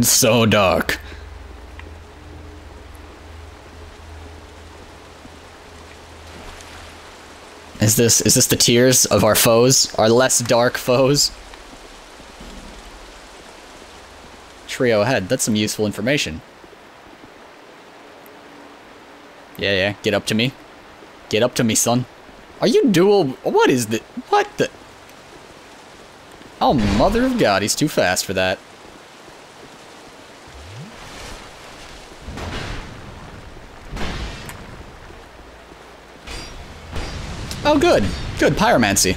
So dark. Is this the tears of our foes? Our less dark foes? Trio ahead. That's some useful information. Yeah, get up to me. Get up to me, son. Are you dual? What is the? What the? Oh, mother of God, he's too fast for that. Oh, good. Good, pyromancy.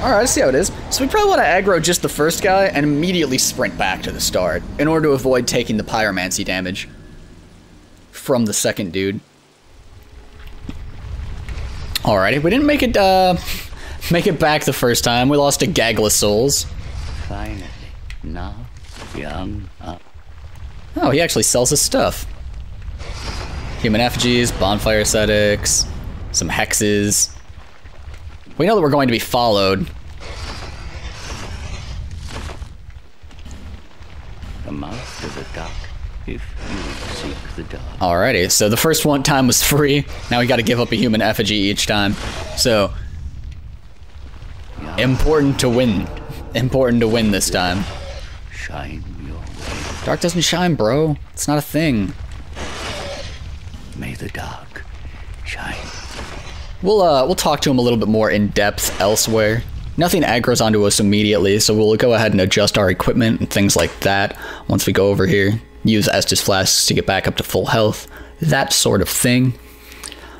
Alright, I see how it is. So we probably want to aggro just the first guy and immediately sprint back to the start in order to avoid taking the pyromancy damage from the second dude. Alrighty, we didn't make it back the first time. We lost a gaggle of souls. Finally, now young up. Oh, he actually sells his stuff. Human effigies, bonfire ascetics, some hexes. We know that we're going to be followed. The mouth of the duck, if you seek the dog. Alrighty, so the first one time was free. Now we gotta give up a human effigy each time. So, important to win. Important to win this time. Shine your way. Dark doesn't shine, bro. It's not a thing. May the dark shine. We'll talk to him a little bit more in depth elsewhere. Nothing aggroes onto us immediately, so we'll go ahead and adjust our equipment and things like that once we go over here. Use Estus flasks to get back up to full health. That sort of thing.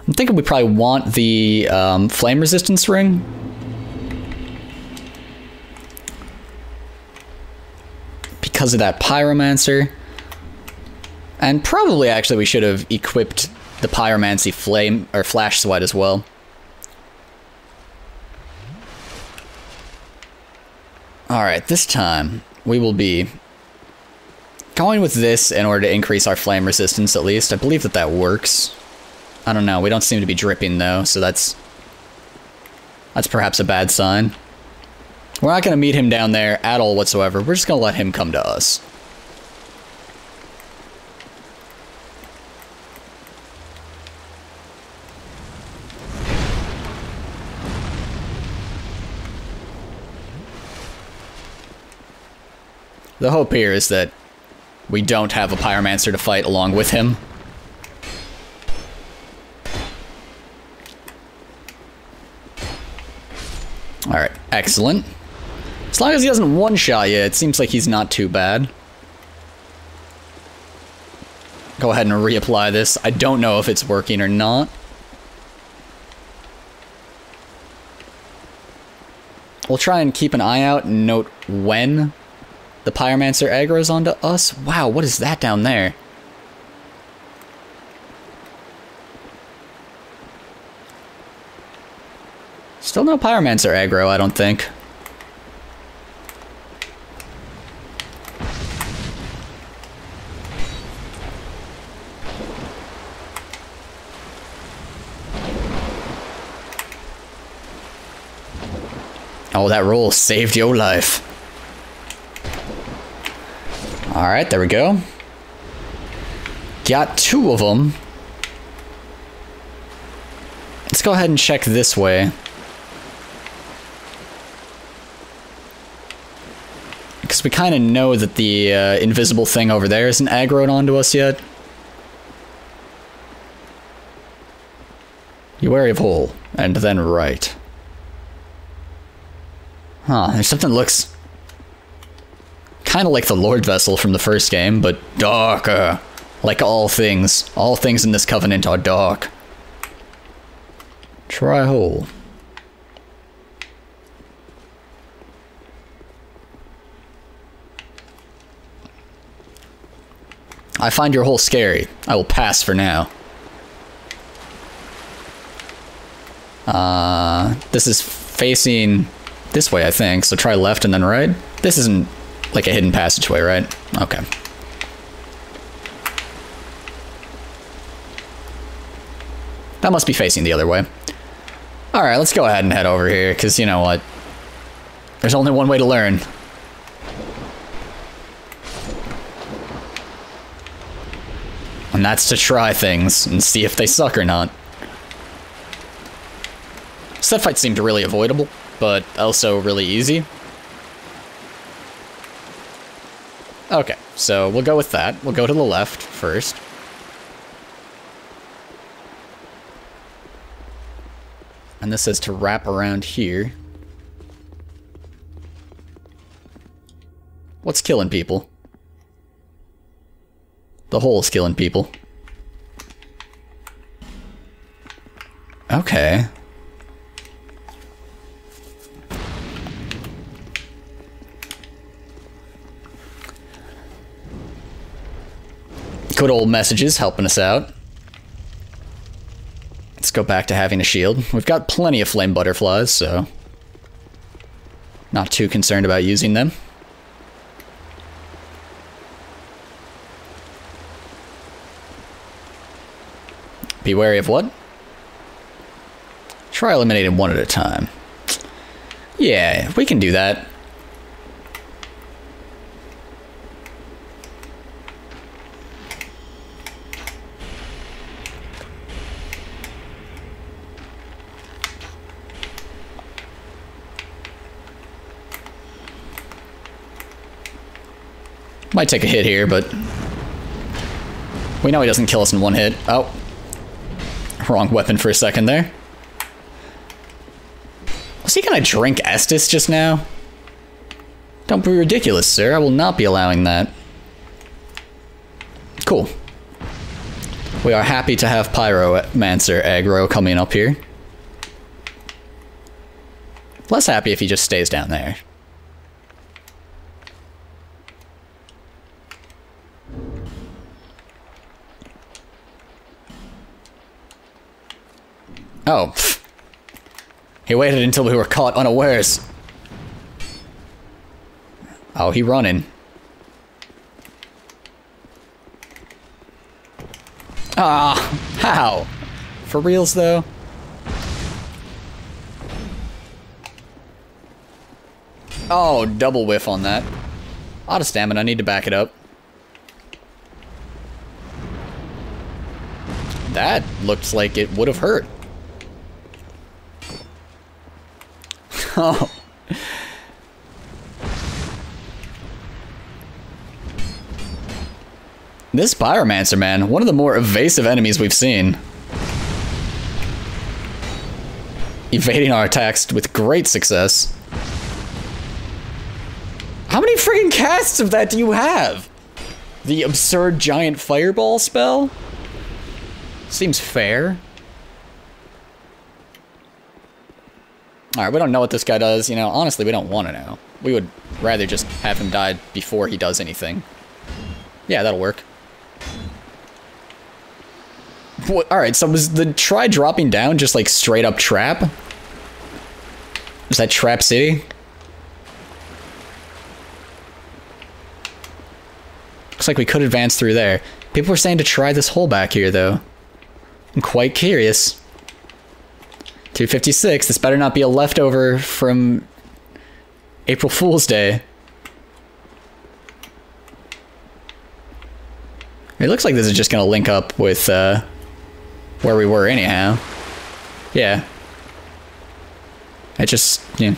I'm thinking we probably want the flame resistance ring. Because of that pyromancer. And probably actually we should have equipped the pyromancy flame or flash sweat as well. Alright, this time we will be going with this in order to increase our flame resistance at least. I believe that that works. I don't know, we don't seem to be dripping though, so that's perhaps a bad sign. We're not going to meet him down there at all whatsoever. We're just going to let him come to us. The hope here is that we don't have a pyromancer to fight along with him. Alright, excellent. As long as he doesn't one-shot you, it seems like he's not too bad. Go ahead and reapply this. I don't know if it's working or not. We'll try and keep an eye out and note when the pyromancer aggro's onto us. Wow, what is that down there? Still no pyromancer aggro, I don't think. Oh, that roll saved your life. Alright, there we go. Got two of them. Let's go ahead and check this way. Because we kind of know that the invisible thing over there isn't aggroed onto us yet. You wary of hole, and then right. Huh, there's something that looks kind of like the Lord Vessel from the first game, but darker. Like all things. All things in this covenant are dark. Try hole. I find your hole scary. I will pass for now. This is facing this way, I think, so try left and then right. This isn't like a hidden passageway, right? Okay. That must be facing the other way. Alright, let's go ahead and head over here, because you know what? There's only one way to learn. And that's to try things and see if they suck or not. Set fights seemed really avoidable, but also really easy. Okay, so we'll go with that. We'll go to the left first. And this says to wrap around here. What's killing people? The hole's killing people. Okay. Good old messages helping us out. Let's go back to having a shield. We've got plenty of flame butterflies, so not too concerned about using them. Be wary of what? Try eliminating one at a time. Yeah, we can do that. Might take a hit here, but we know he doesn't kill us in one hit. Oh. Wrong weapon for a second there. Was he gonna drink Estus just now? Don't be ridiculous, sir. I will not be allowing that. Cool. We are happy to have Pyromancer aggro coming up here. Less happy if he just stays down there. Oh. Pfft. He waited until we were caught unawares. Oh, he running. Ah, how? For reals, though? Oh, double whiff on that. Out of stamina, I need to back it up. That looks like it would have hurt. Oh. This Pyromancer, man, one of the more evasive enemies we've seen. Evading our attacks with great success. How many friggin' casts of that do you have? The absurd giant fireball spell? Seems fair. Alright, we don't know what this guy does. You know, honestly, we don't want to know. We would rather just have him die before he does anything. Yeah, that'll work. Alright, so was the try dropping down just like straight up trap? Is that Trap City? Looks like we could advance through there. People were saying to try this hole back here, though. I'm quite curious. 256, this better not be a leftover from April Fool's Day. It looks like this is just gonna link up with where we were anyhow. Yeah. It just, yeah.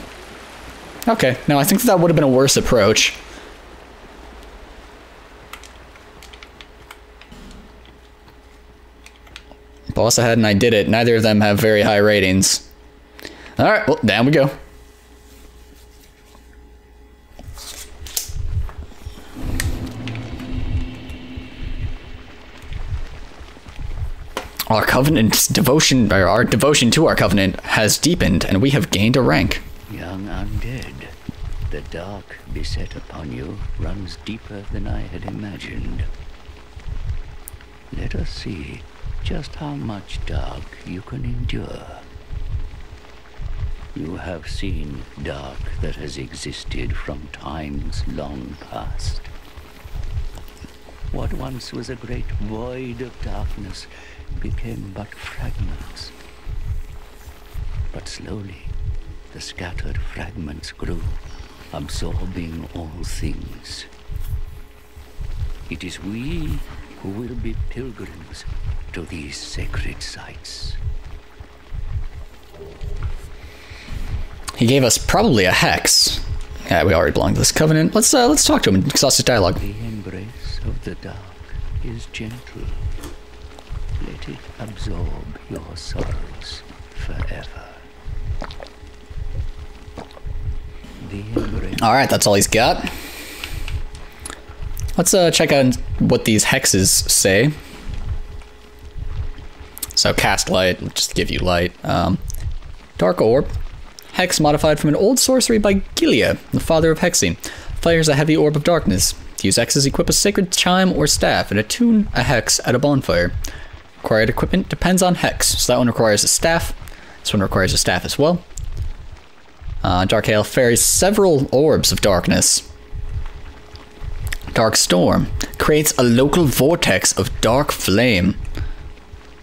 Okay, no, I think that would have been a worse approach. Boss ahead and I did it. Neither of them have very high ratings. Alright, well, down we go. Our covenant's devotion, or our devotion to our covenant has deepened, and we have gained a rank. Young undead, the dark beset upon you runs deeper than I had imagined. Let us see just how much dark you can endure. You have seen dark that has existed from times long past. What once was a great void of darkness became but fragments. But slowly, the scattered fragments grew, absorbing all things. It is we who will be pilgrims to these sacred sites. He gave us probably a hex. Yeah, we already belong to this covenant. Let's talk to him and exhaust his dialogue. The embrace of the dark is gentle. Let it absorb your sorrows forever. Alright, that's all he's got. Let's check out what these hexes say. So cast light, just give you light. Dark orb. Hex modified from an old sorcery by Gilia, the father of hexing. Fires a heavy orb of darkness. To use hexes, equip a sacred chime or staff and attune a hex at a bonfire. Required equipment depends on hex. So that one requires a staff. This one requires a staff as well. Dark Hail ferries several orbs of darkness. Dark Storm creates a local vortex of dark flame.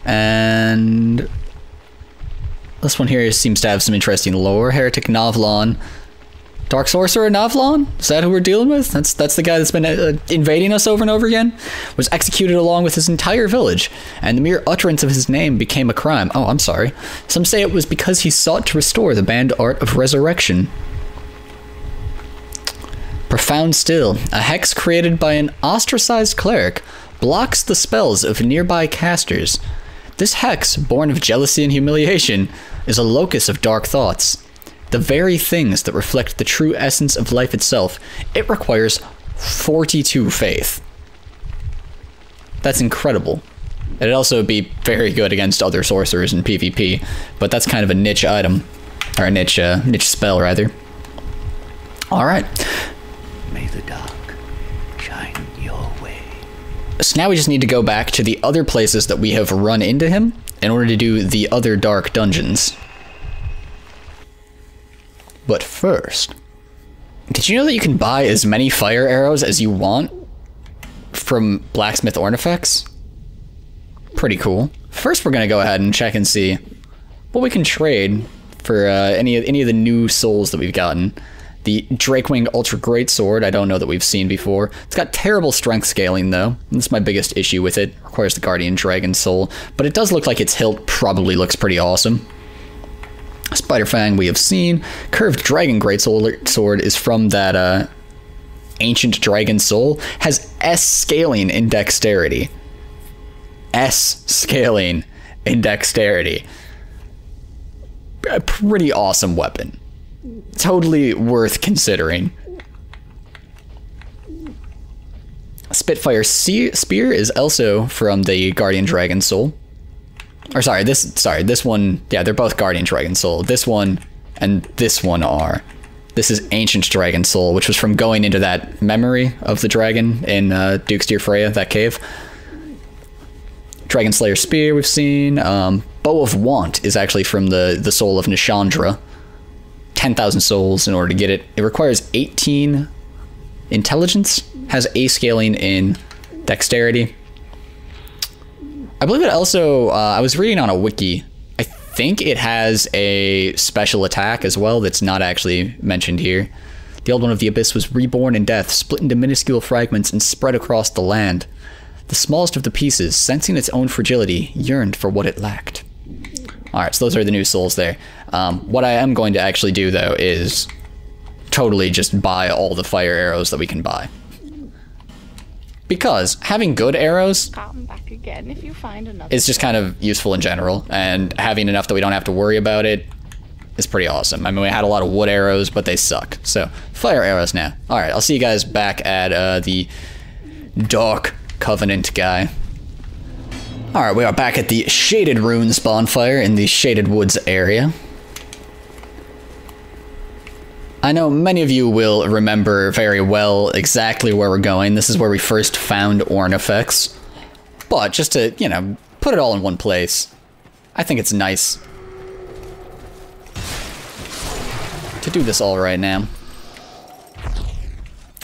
And this one here seems to have some interesting lore. Heretic Novlon. Dark Sorcerer Novlon? Is that who we're dealing with? That's the guy that's been invading us over and over again? Was executed along with his entire village, and the mere utterance of his name became a crime. Oh, I'm sorry. Some say it was because he sought to restore the banned art of resurrection. Profound Still. A hex created by an ostracized cleric blocks the spells of nearby casters. This hex, born of jealousy and humiliation, is a locus of dark thoughts. The very things that reflect the true essence of life itself. It requires 42 faith. That's incredible. It'd also be very good against other sorcerers in PvP, but that's kind of a niche item. Or a niche spell, rather. Alright. May the dark shine your way. So now we just need to go back to the other places that we have run into him in order to do the other dark dungeons. But first, did you know that you can buy as many fire arrows as you want from Blacksmith Ornifex? Pretty cool. First, we're going to go ahead and check and see what we can trade for any of the new souls that we've gotten. The Drakewing Ultra Greatsword, I don't know that we've seen before. It's got terrible strength scaling, though. That's my biggest issue with it. Requires the Guardian Dragon Soul, but it does look like its hilt probably looks pretty awesome. Spiderfang we have seen. Curved Dragon Greatsword is from that Ancient Dragon Soul. Has S scaling in dexterity. S scaling in dexterity. A pretty awesome weapon. Totally worth considering. Spitfire Spear is also from the Guardian Dragon Soul. Or this one, yeah, they're both Guardian Dragon Soul. This one and this one are. This is Ancient Dragon Soul, which was from going into that memory of the dragon in Duke's Dear Freya, that cave. Dragon Slayer Spear we've seen. Bow of Want is actually from the soul of Nishandra. 10,000 souls in order to get it. It requires 18 intelligence, has A scaling in dexterity. I believe it also, I was reading on a wiki, I think it has a special attack as well that's not actually mentioned here. The Old One of the Abyss was reborn in death, split into minuscule fragments and spread across the land. The smallest of the pieces, sensing its own fragility, yearned for what it lacked. Alright, so those are the new souls there. What I am going to actually do, though, is totally just buy all the fire arrows that we can buy. Because having good arrows Come back again if you find another. is just kind of useful in general, and having enough that we don't have to worry about it is pretty awesome. I mean, we had a lot of wood arrows, but they suck. So, fire arrows now. Alright, I'll see you guys back at the Dark Covenant guy. Alright, we are back at the Shaded Runes bonfire in the Shaded Woods area. I know many of you will remember very well exactly where we're going. This is where we first found Ornifex. But just to, you know, put it all in one place, I think it's nice. do this all right now.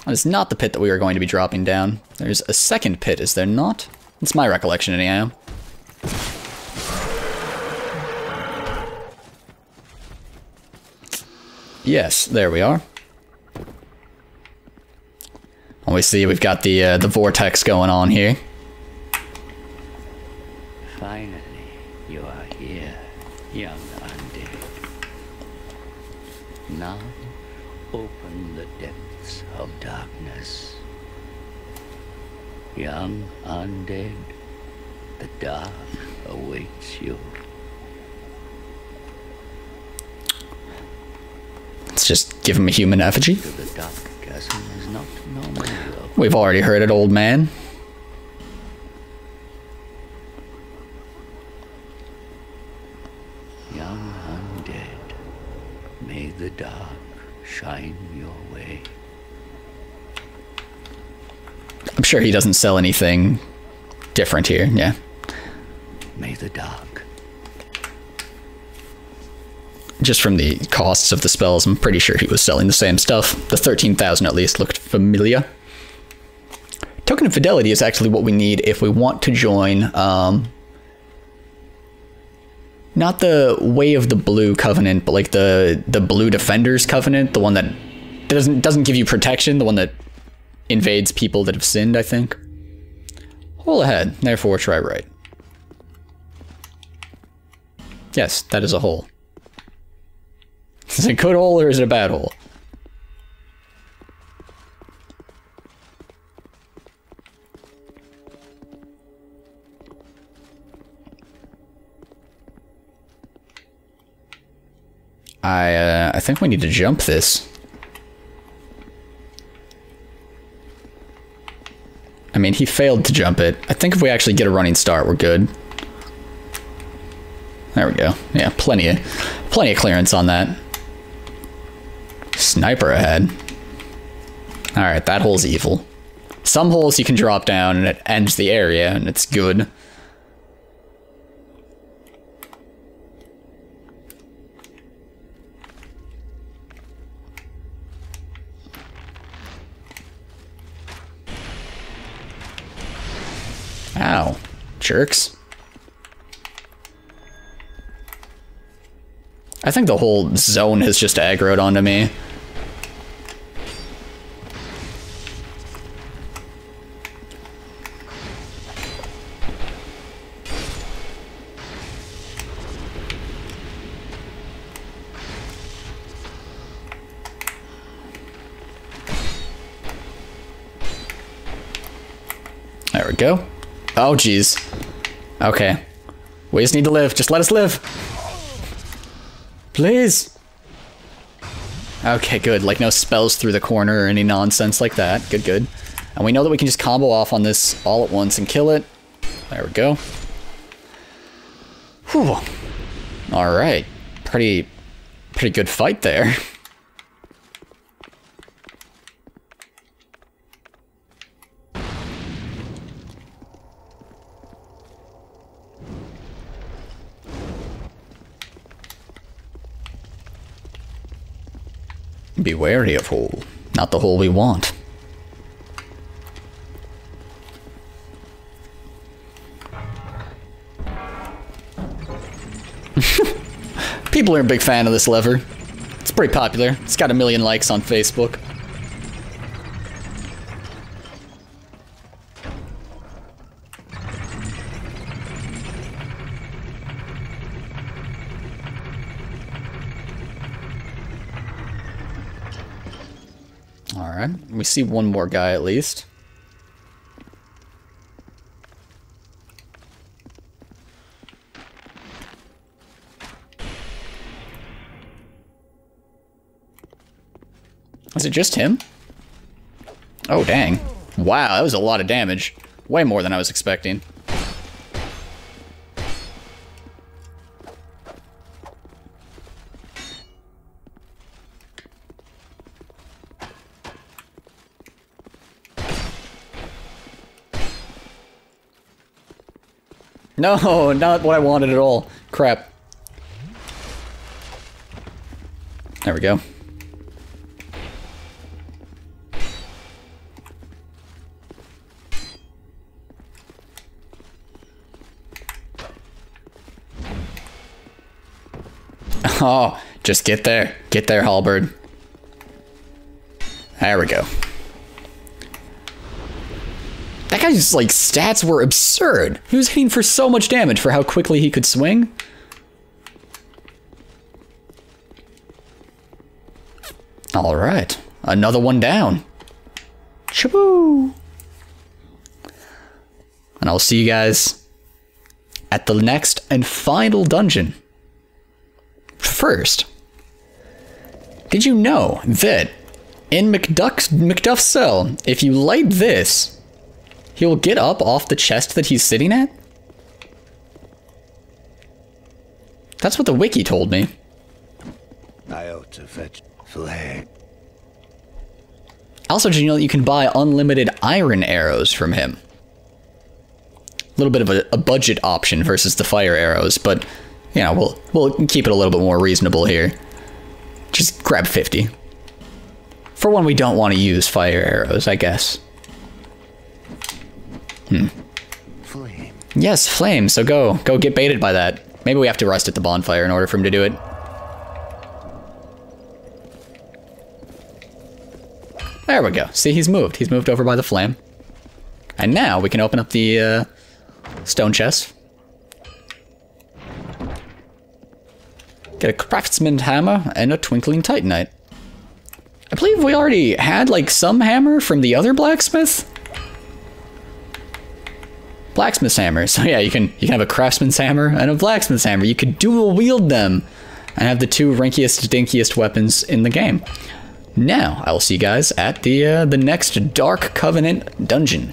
That is not the pit that we are going to be dropping down. There's a second pit, is there not? That's my recollection anyhow. Yes, there we are. And we see we've got the vortex going on here. Finally, you are here, young undead. Now, open the depths of darkness. Young undead, the dark awaits you. Let's just give him a human effigy. The dark chasm is not normally open. We've already heard it, old man. Young undead, may the dark shine your way. I'm sure he doesn't sell anything different here, yeah. May the dark. Just from the costs of the spells, I'm pretty sure he was selling the same stuff. The 13,000 at least looked familiar. Token of Fidelity is actually what we need if we want to join, not the Way of the Blue Covenant, but like the Blue Defenders Covenant, the one that doesn't give you protection, the one that invades people that have sinned, I think. Hole ahead, therefore try right. Yes, that is a hole. Is it a good hole or is it a bad hole? I think we need to jump this. I mean, he failed to jump it. I think if we actually get a running start, we're good. There we go. Yeah, plenty of clearance on that. Sniper ahead. Alright, that hole's evil. Some holes you can drop down and it ends the area and it's good. Ow. Jerks. I think the whole zone has just aggroed onto me. There we go. Oh, jeez. Okay. We just need to live. Just let us live. Please. Okay, good. Like no spells through the corner or any nonsense like that. Good, good. And we know that we can just combo off on this all at once and kill it. There we go. Whew. Alright. Pretty good fight there. Be wary of hole. Not the hole we want. People are a big fan of this lever. It's pretty popular. It's got 1 million likes on Facebook. Alright, we see one more guy at least. Is it just him? Oh, dang. Wow, that was a lot of damage. Way more than I was expecting. No, not what I wanted at all. Crap. There we go. Oh, just get there. Get there, Halberd. There we go. That guy's, like, stats were absurd. He was hitting for so much damage for how quickly he could swing. Alright. Another one down. Chaboo! And I'll see you guys at the next and final dungeon. First, did you know that in Macduff's cell, if you light this, he'll get up off the chest that he's sitting at? That's what the wiki told me. I ought to fetch flame. Also, did you know that you can buy unlimited iron arrows from him? A little bit of a budget option versus the fire arrows, but you know, we'll keep it a little bit more reasonable here. Just grab 50. For when we don't want to use fire arrows, I guess. Flame. Yes, flame, so go get baited by that. Maybe we have to rest at the bonfire in order for him to do it. There we go. See, he's moved. He's moved over by the flame. And now we can open up the stone chest. Get a craftsman hammer and a twinkling titanite. I believe we already had, like, some hammer from the other blacksmith. Blacksmith's hammer. So yeah, you can have a craftsman's hammer and a blacksmith's hammer. You could dual wield them and have the two rankiest, dinkiest weapons in the game. Now, I will see you guys at the next Dark Covenant dungeon.